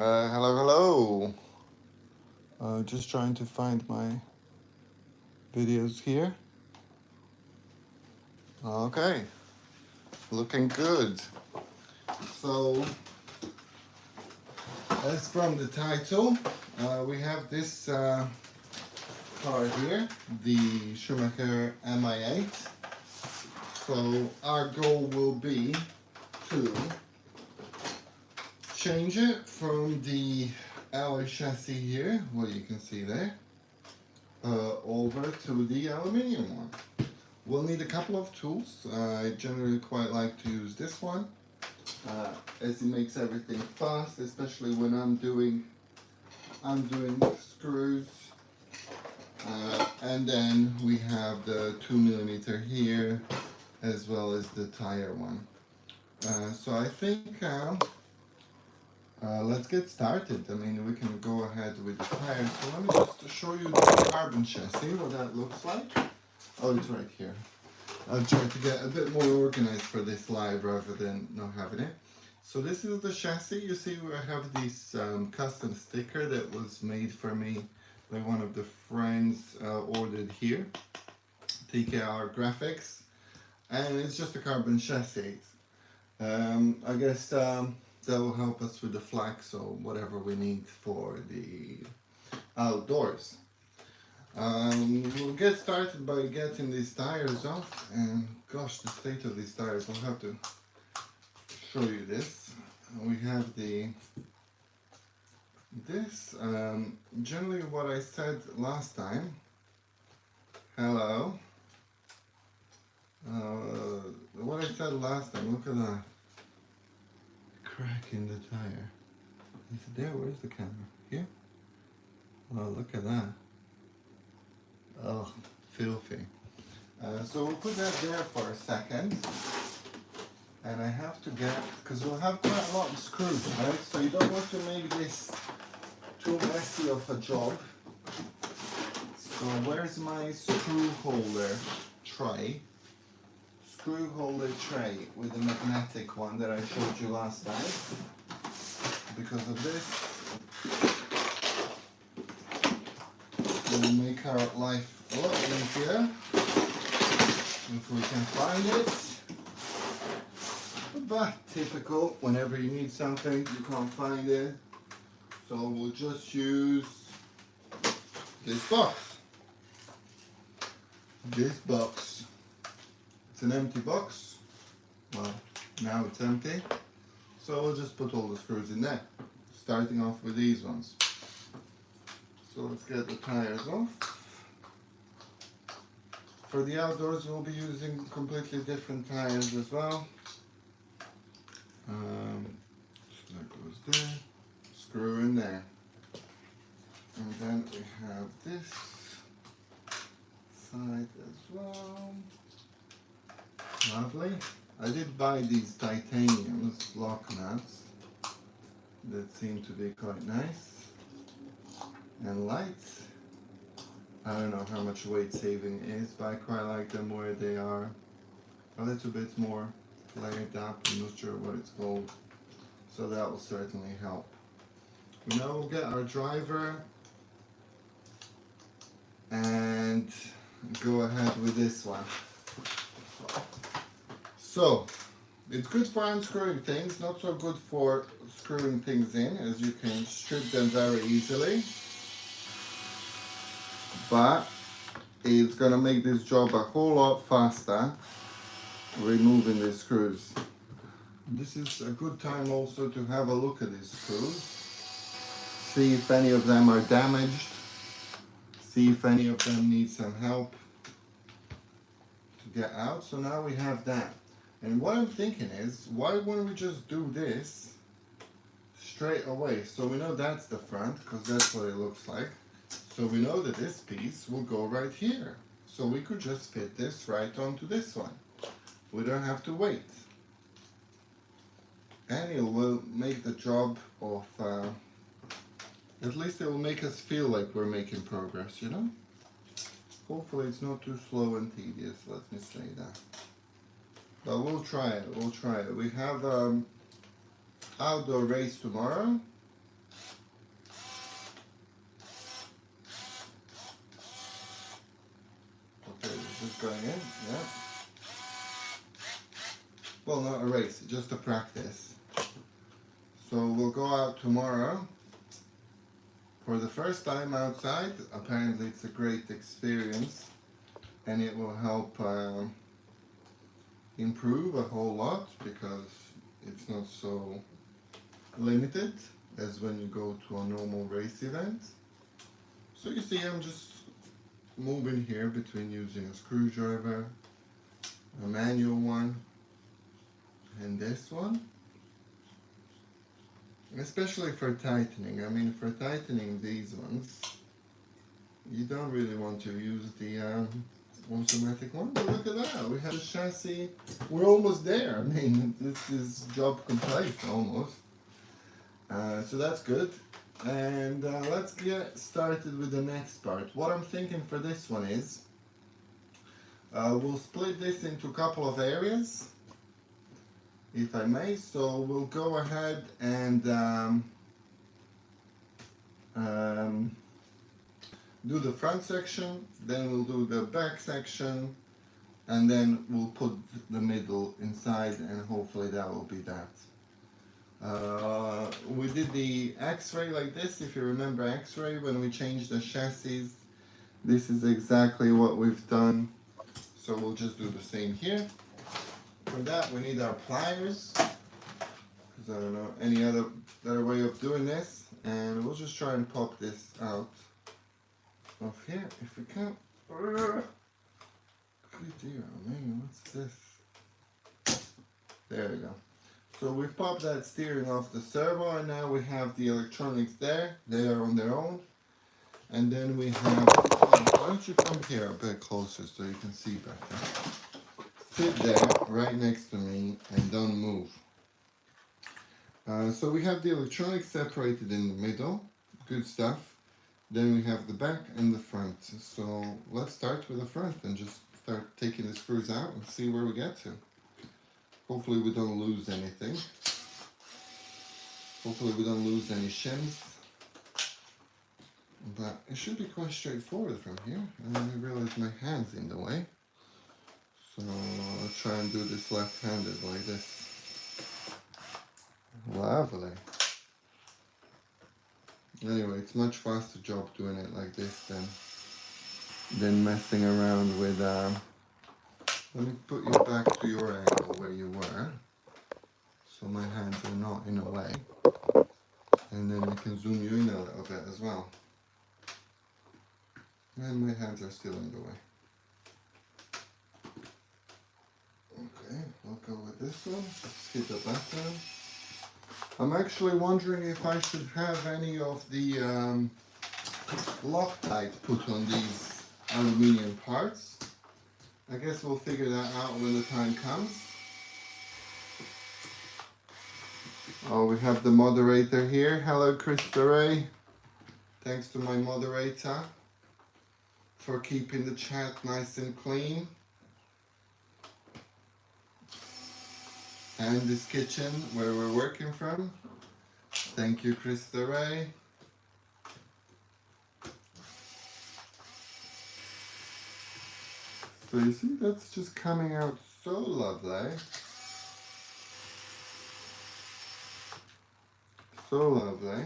Hello. Just trying to find my videos here. Okay, looking good. So, as from the title, we have this car here, the Schumacher mi8. So, our goal will be to change it from the alloy chassis here, what you can see there, over to the aluminium one. We'll need a couple of tools. I generally quite like to use this one as it makes everything fast, especially when I'm doing screws. And then we have the 2mm here as well as the tire one. So I think let's get started. I mean, we can go ahead with the tires. So let me just show you the carbon chassis, what that looks like. Oh, it's right here. I've tried to get a bit more organized for this live rather than not having it. So this is the chassis. You see, I have this custom sticker that was made for me by one of the friends ordered here, TKR Graphics, and it's just a carbon chassis. I guess that will help us with the flax or whatever we need for the outdoors. We'll get started by getting these tires off, and gosh, the state of these tires, I'll have to show you this. We have this, generally what I said last time, hello, what I said last time, look at that crack in the tire. Is it there? Where's the camera? Here? Oh, look at that. Oh, filthy. So we'll put that there for a second. And I have to get, because we'll have quite a lot of screws, right? So you don't want to make this too messy of a job. So where's my screw holder tray? Screw holder tray with the magnetic one that I showed you last time. Because of this, it will make our life a lot easier if we can find it. But typical, whenever you need something, you can't find it. So we'll just use this box. This box. It's an empty box. Well, now it's empty. So we'll just put all the screws in there. Starting off with these ones. So let's get the tires off. For the outdoors, we'll be using completely different tires as well. So that goes there, screw in there. And then we have this side as well. Lovely. I did buy these titanium lock nuts that seem to be quite nice and light. I don't know how much weight saving is, but I quite like them where they are a little bit more layered up. I'm not sure what it's called, so that will certainly help. Now we'll get our driver and go ahead with this one. So it's good for unscrewing things, not so good for screwing things in, as you can strip them very easily, but it's gonna make this job a whole lot faster removing the screws. This is a good time also to have a look at these screws, see if any of them are damaged, see if any of them need some help to get out. So now we have that. And what I'm thinking is, why wouldn't we just do this straight away? So we know that's the front, because that's what it looks like. So we know that this piece will go right here. So we could just fit this right onto this one. We don't have to wait. And it will make the job of, at least it will make us feel like we're making progress, you know? Hopefully it's not too slow and tedious, let me say that. But we'll try it, we'll try it. We have outdoor race tomorrow. Just going in, yeah. Well, not a race, just a practice. So we'll go out tomorrow for the first time outside. Apparently it's a great experience and it will help improve a whole lot because it's not so limited as when you go to a normal race event. So you see I'm just moving here between using a screwdriver, a manual one, and this one. Especially for tightening. I mean, for tightening these ones, you don't really want to use the automatic one. But look at that, we have the chassis. We're almost there. I mean, this is job complete almost. So that's good. And let's get started with the next part. What I'm thinking for this one is, we'll split this into a couple of areas, if I may. So we'll go ahead and do the front section, then we'll do the back section, and then we'll put the middle inside, and hopefully that will be that. We did the X-ray like this, if you remember X-ray, when we changed the chassis. This is exactly what we've done, so we'll just do the same here. For that we need our pliers, because I don't know any other better way of doing this, and we'll just try and pop this out of here if we can. Good dear, man, what's this? There we go. So we've popped that steering off the servo, and now we have the electronics there. They are on their own. And then we have, why don't you come here a bit closer so you can see better. Sit there right next to me and don't move. So we have the electronics separated in the middle. Good stuff. Then we have the back and the front. So let's start with the front and just start taking the screws out and see where we get to. Hopefully we don't lose anything. Hopefully we don't lose any shims. But it should be quite straightforward from here. And I realize my hand's in the way. So I'll try and do this left-handed like this. Lovely. Anyway, it's much faster job doing it like this than messing around with let me put you back to your angle where you were, so my hands are not in the way, and then we can zoom you in a little bit as well. And my hands are still in the way. Okay, I'll go with this one. Just hit the button. I'm actually wondering if I should have any of the Loctite put on these aluminium parts. I guess we'll figure that out when the time comes. Oh, we have the moderator here. Hello, Krista Ray. Thanks to my moderator for keeping the chat nice and clean. And this kitchen where we're working from. Thank you, Krista Ray. So you see, that's just coming out so lovely. So lovely.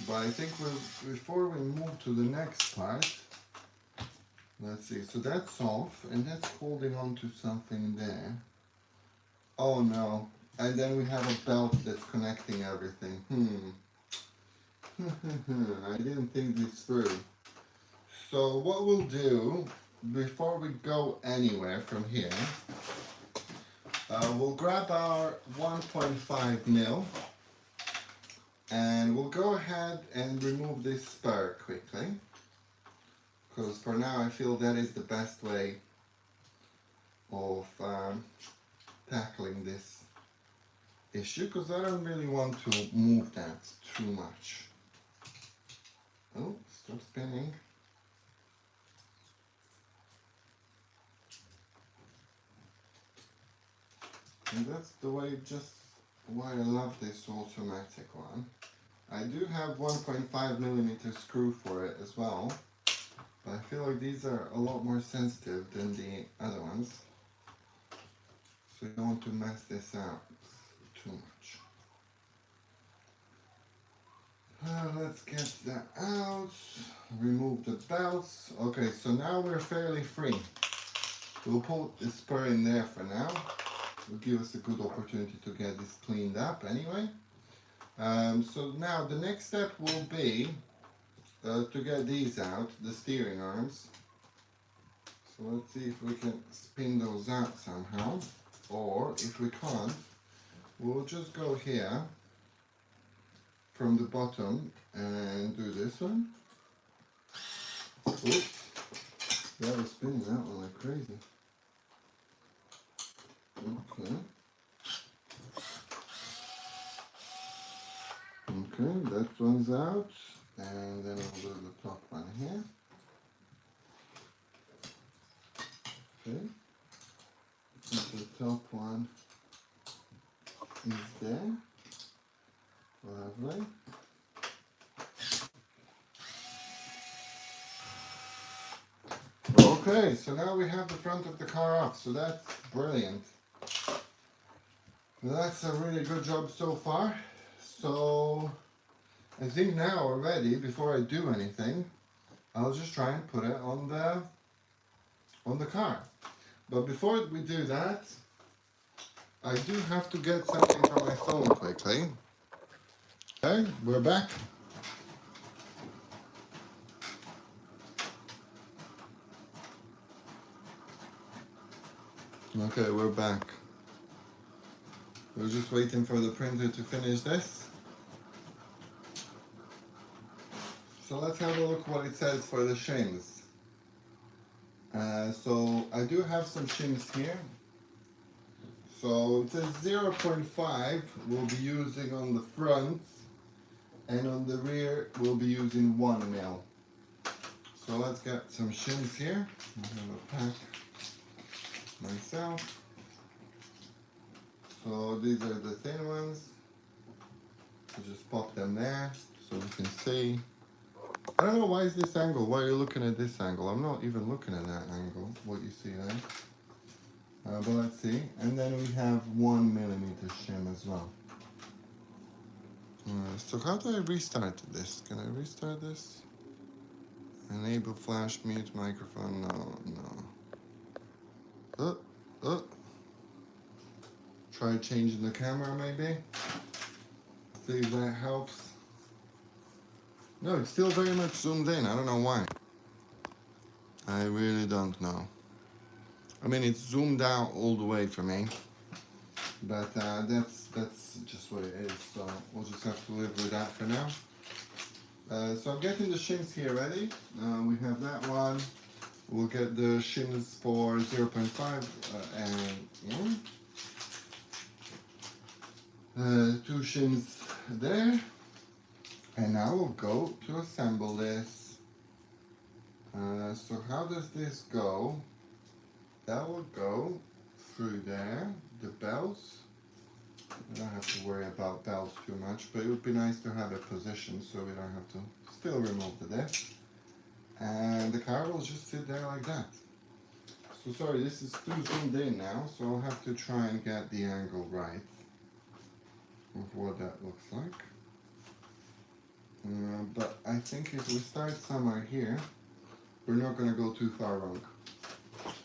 But I think before we move to the next part, let's see, so that's off and that's holding on to something there. Oh no, and then we have a belt that's connecting everything. I didn't think this through. So what we'll do, before we go anywhere from here, we'll grab our 1.5 mil and we'll go ahead and remove this spur quickly, because for now I feel that is the best way of tackling this issue, because I don't really want to move that too much. Oh, stop spinning. And that's the way, just why I love this automatic one. I do have 1.5 millimeter screw for it as well, but I feel like these are a lot more sensitive than the other ones. So you don't want to mess this up too much. Let's get that out. Remove the belts. Okay, so now we're fairly free. We'll put the spur in there for now. It'll give us a good opportunity to get this cleaned up anyway. So now the next step will be to get these out, the steering arms. So let's see if we can spin those out somehow. Or if we can't, we'll just go here from the bottom and do this one. Oops. Yeah, we're spinning that one like crazy. Okay. Okay, that one's out. And then we'll do the top one here. Okay. The top one is there. Lovely. Okay, so now we have the front of the car off, so that's brilliant. That's a really good job so far. So I think now already, before I do anything, I'll just try and put it on the car. But before we do that, I do have to get something from my phone quickly. Okay, we're back. Okay, we're back. We're just waiting for the printer to finish this. So let's have a look what it says for the shims. So I do have some shims here. So it says 0.5 we'll be using on the front, and on the rear we'll be using 1 mil. So let's get some shims here. I have a pack myself. So these are the thin ones. I'll just pop them there so we can see. I don't know why is this angle. Why are you looking at this angle? I'm not even looking at that angle. What you see there. But let's see. And then we have 1 millimeter shim as well. So how do I restart this? Can I restart this? Enable flash mute microphone. No. Try changing the camera maybe. See if that helps. No, it's still very much zoomed in. I don't know why. I really don't know. I mean, it's zoomed out all the way for me, but that's just what it is. So we'll just have to live with that for now. So I'm getting the shims here ready. We have that one. We'll get the shims for 0.5 and 2 shims there. And now we'll go to assemble this. So how does this go? That will go through there, the belts. We don't have to worry about belts too much, but it would be nice to have a position so we don't have to still remove the disc. And the car will just sit there like that. So sorry, this is too zoomed in now, so I'll have to try and get the angle right of what that looks like. But I think if we start somewhere here, we're not going to go too far wrong.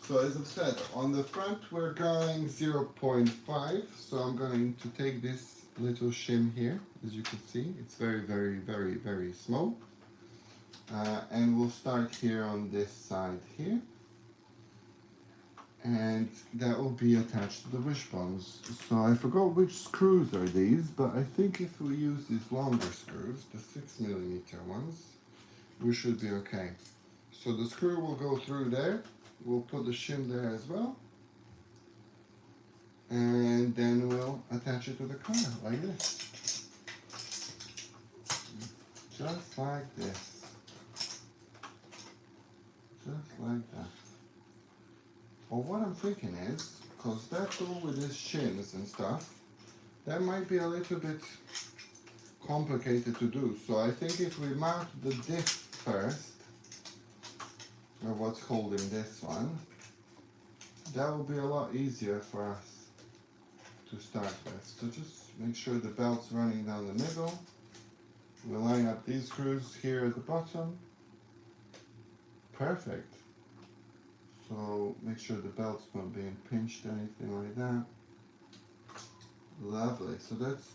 So as I've said, on the front we're going 0.5, so I'm going to take this little shim here, as you can see, it's very, very, very, very small. And we'll start here on this side here. And that will be attached to the wishbones. So I forgot which screws are these, but I think if we use these longer screws, the 6mm ones, we should be okay. So the screw will go through there. We'll put the shim there as well. And then we'll attach it to the car like this. Just like this. Just like that. Well, what I'm thinking is, because that's all with these shims and stuff, that might be a little bit complicated to do. So I think if we mount the disc first, of what's holding this one, that will be a lot easier for us to start with. So just make sure the belt's running down the middle. We'll line up these screws here at the bottom. Perfect. So make sure the belt's not being pinched, anything like that. Lovely. So that's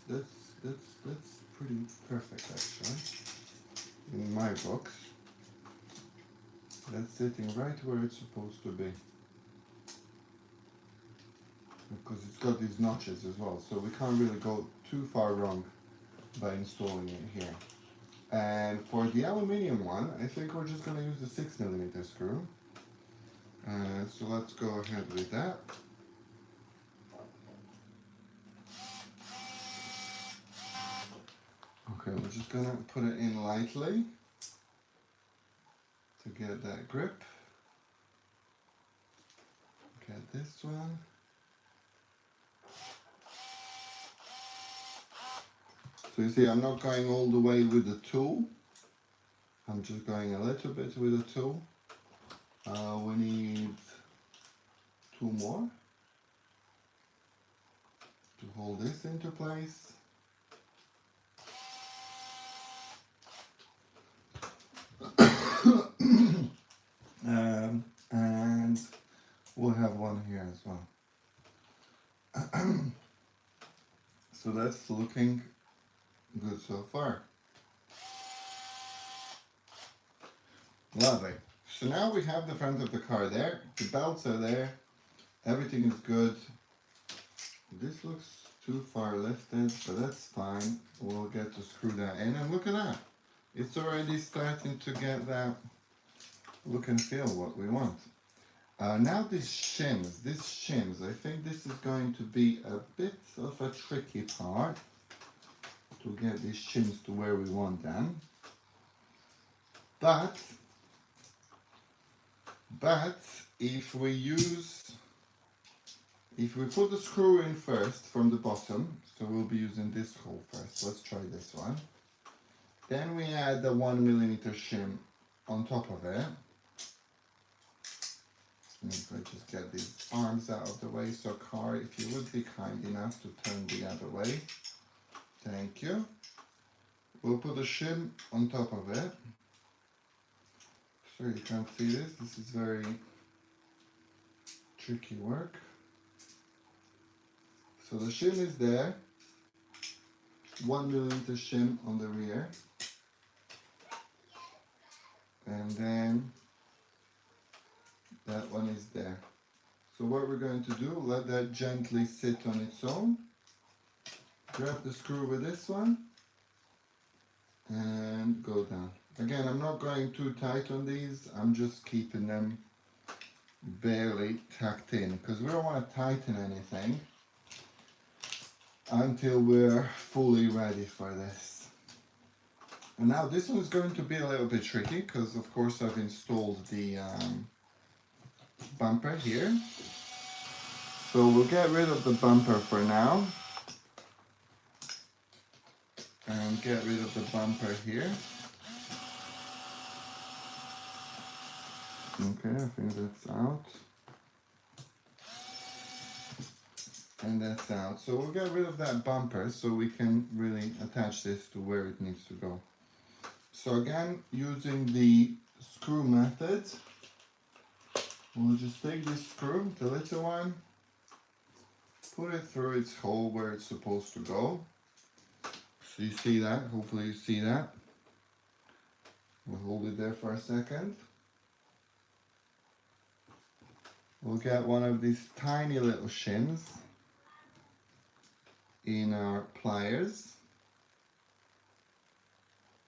pretty perfect actually. In my books, that's sitting right where it's supposed to be. Because it's got these notches as well, so we can't really go too far wrong by installing it here. And for the aluminium one, I think we're just going to use the 6mm screw. So let's go ahead with that. Okay, we're just going to put it in lightly to get that grip. Get this one. So you see, I'm not going all the way with the tool. I'm just going a little bit with the tool. We need 2 more to hold this into place. And we'll have one here as well. So that's looking good so far. Lovely. So now we have the front of the car there, the belts are there, everything is good. This looks too far lifted, but that's fine. We'll get to screw that in, and look at that. It's already starting to get that look and feel what we want. Now these shims, I think this is going to be a bit of a tricky part to get these shims to where we want them. But if we put the screw in first from the bottom, so we'll be using this hole first. Let's try this one. Then we add the 1mm shim on top of it. And if I just get these arms out of the way, so car, if you would be kind enough to turn the other way. Thank you. We'll put a shim on top of it. Sorry you can't see this. This is very tricky work. So the shim is there. 1mm shim on the rear. And then that one is there. So what we're going to do, let that gently sit on its own. Grab the screw with this one and go down. Again, I'm not going too tight on these, I'm just keeping them barely tucked in because we don't want to tighten anything until we're fully ready for this. And now this one is going to be a little bit tricky because of course I've installed the bumper here. So we'll get rid of the bumper for now and get rid of the bumper here. Okay, I think that's out. And that's out. So we'll get rid of that bumper so we can really attach this to where it needs to go. So again, using the screw method, we'll just take this screw, the little one, put it through its hole where it's supposed to go. So you see that, hopefully you see that. We'll hold it there for a second. We'll get one of these tiny little shims in our pliers,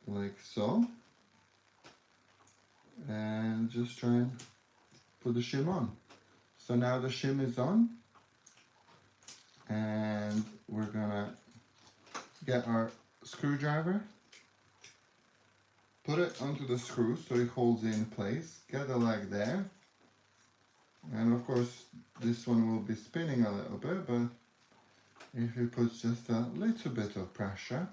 like so, and just try and put the shim on. So now the shim is on, and we're gonna get our screwdriver, put it onto the screw so it holds in place, get the leg there, and of course this one will be spinning a little bit, but if you put just a little bit of pressure,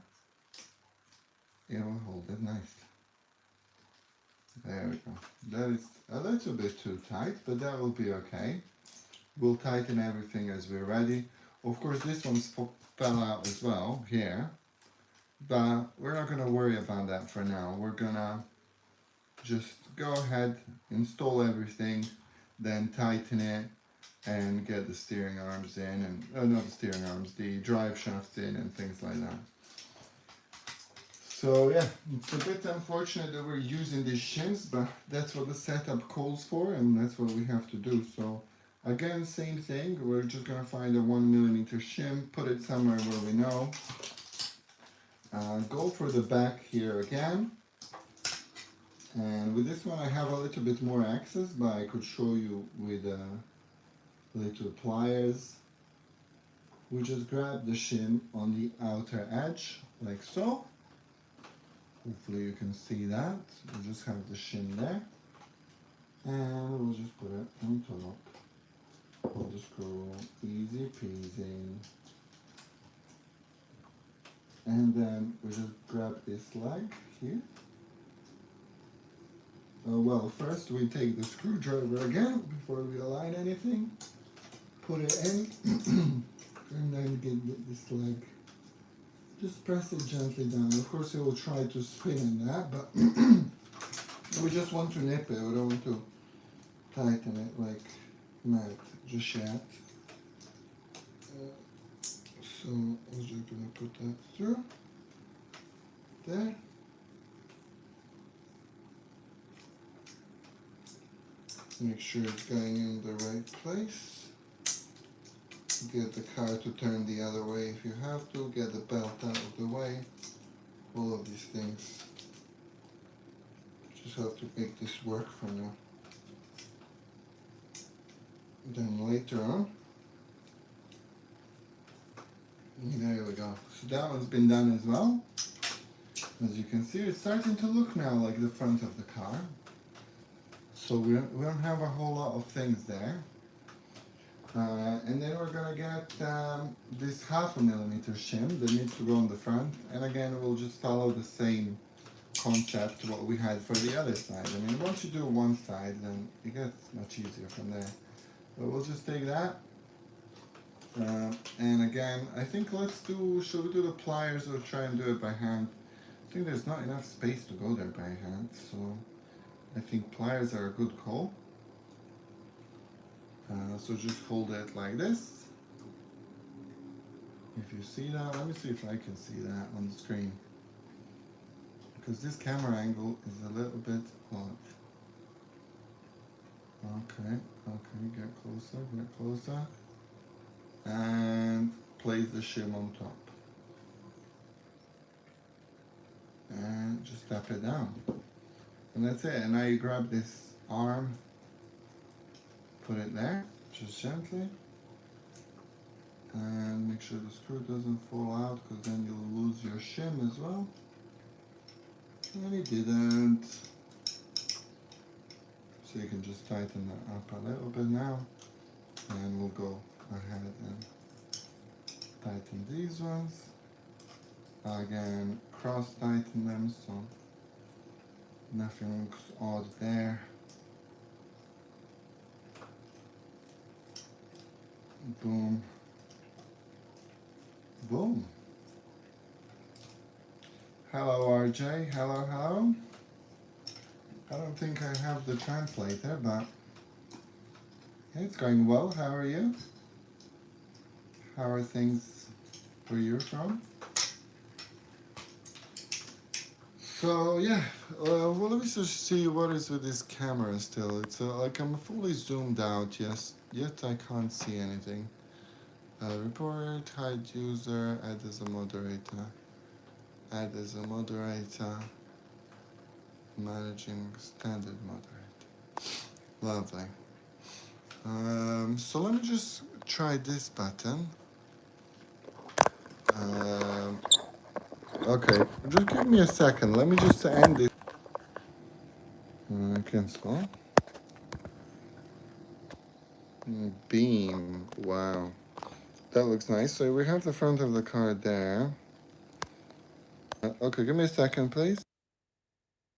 it will hold it nicely. There we go. That is a little bit too tight, but that will be okay. We'll tighten everything as we're ready. Of course, this one fell out as well here, but we're not going to worry about that for now. We're going to just go ahead, install everything, then tighten it and get the steering arms in, and not the steering arms, the drive shafts in and things like that. So yeah, it's a bit unfortunate that we're using these shims, but that's what the setup calls for and that's what we have to do. So again, same thing, we're just gonna find a 1mm shim, put it somewhere where we know. Go for the back here again. And with this one I have a little bit more access, but I could show you with little pliers. We just grab the shim on the outer edge, like so. Hopefully you can see that. We'll just have the shim there. And we'll just put it on top. Pull the screw, easy peasy. And then we just grab this leg here. Well, first we take the screwdriver again before we align anything. Put it in, and then get this leg. Just press it gently down. Of course, it will try to spin in that, but we just want to nip it. We don't want to tighten it like mad just yet. So we're just gonna put that through there. Make sure it's going in the right place. Get the car to turn the other way if you have to. Get the belt out of the way. All of these things. Just have to make this work for now. Then later on. There we go. So that one's been done as well. As you can see, it's starting to look now like the front of the car. So we don't have a whole lot of things there. And then we're gonna get this 1/2mm shim that needs to go on the front. And again, we'll just follow the same concept what we had for the other side. I mean, once you do one side, then it gets much easier from there. But we'll just take that. And again, I think should we do the pliers or try and do it by hand? I think there's not enough space to go there by hand, so I think pliers are a good call. So just hold it like this. If you see that, let me see if I can see that on the screen. Because this camera angle is a little bit odd. Okay, get closer. And place the shim on top. And just tap it down. And that's it. And now you grab this arm, put it there, just gently. And make sure the screw doesn't fall out, because then you'll lose your shim as well. And it didn't. So you can just tighten that up a little bit now. And we'll go ahead and tighten these ones. Again, cross tighten them so nothing looks odd there. Boom. Boom. Hello RJ, hello. I don't think I have the translator, but it's going well. How are you? How are things where you're from? So yeah, well let me just see what is with this camera still. It's like I'm fully zoomed out, yes, yet I can't see anything. Report, hide user, add as a moderator. Add as a moderator. Managing standard moderator. Lovely. So let me just try this button. Okay, just give me a second. Let me just end it. Cancel. Beam. Wow. That looks nice. So we have the front of the car there. Okay, give me a second, please.